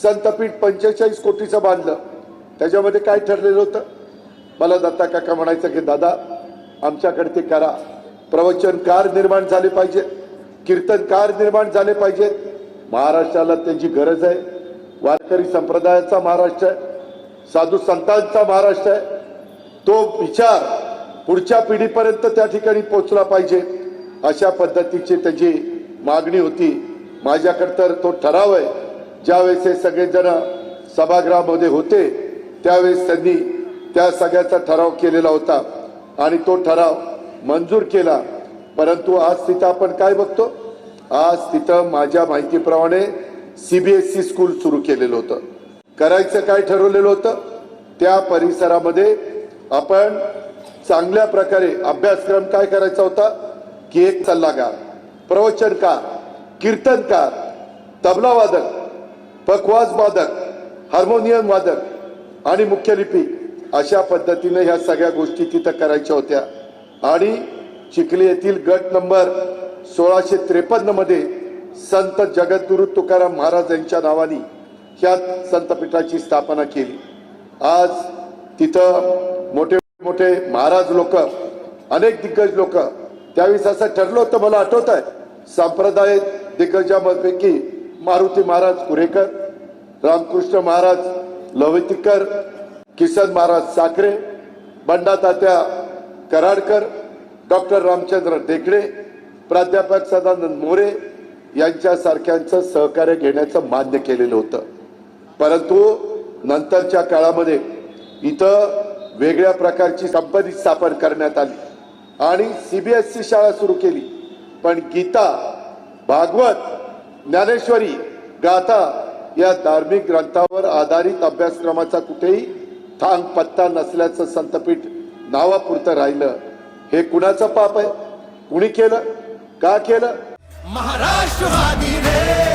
संतपीठ 45 कोटीचं बांधलं, त्याच्यामध्ये काय ठरलेलं होतं? मला दत्ता काका म्हणायचं की दादा आमच्याकडे ते करा, प्रवचनकार निर्माण झाले पाहिजे, कीर्तनकार निर्माण झाले पाहिजेत, महाराष्ट्राला त्यांची गरज आहे, वारकरी संप्रदायाचा महाराष्ट्र आहे, साधू संतांचा महाराष्ट्र आहे, तो विचार पुढच्या पिढीपर्यंत त्या ठिकाणी पोहोचला पाहिजे, अशा पद्धतीची त्याची मागणी होती. माझ्याकडे तर तो ठराव आहे, ज्यावेळेस हे सगळेजण सभागृहामध्ये होते त्यावेळेस त्यांनी त्या सगळ्याचा ठराव केलेला होता आणि तो ठराव मंजूर केला. परंतु आज तिथं आपण काय बघतो? आज तिथं माझ्या माहितीप्रमाणे CBSE स्कूल सुरू केलेलं होतं. करायचं काय ठरवलेलं होतं? त्या परिसरामध्ये आपण चांगल्या प्रकारे अभ्यासक्रम काय करायचा होता की एक सल्लागार, प्रवचनकार, कीर्तनकार, तबला वादक, पखवाज वादक, हार्मोनियम वादक आणि मुख्य लिपी, अशा पद्धतीने ह्या सगळ्या गोष्टी तिथं करायच्या होत्या. आणि चिखली येथील गट नंबर 1653 मध्ये संत जगद्गुरु तुकाराम महाराज यांच्या नावाने ह्या संतपीठाची स्थापना केली. आज तिथं मोठे मोठे महाराज लोक, अनेक दिग्गज लोक, त्यावेळेस असं ठरलं होतं, मला आठवत आहे, संप्रदाय दिग्गजांपैकी मारुती महाराज कुरेकर, रामकृष्ण महाराज लवतीकर, किसन महाराज साखरे, बंडा तात्या कराडकर, डॉक्टर रामचंद्र देखणे, प्राध्यापक सदानंद मोरे यांच्यासारख्यांचं सहकार्य घेण्याचं मान्य केलेलं होतं. परंतु नंतरच्या काळामध्ये इथं वेगळ्या प्रकारची कंपनी स्थापन करण्यात आली आणि CBSE शाळा सुरू केली. पण गीता, भागवत, ज्ञानेश्वरी, गाथा या धार्मिक ग्रंथावर आधारित अभ्यासक्रमाचा कुठेही थांग पत्ता नसल्याचं संतपीठ नावापुरतं राहिलं. हे कुणाचं पाप आहे? कुणी केलं? का केलं? महाराष्ट्रवादी रे.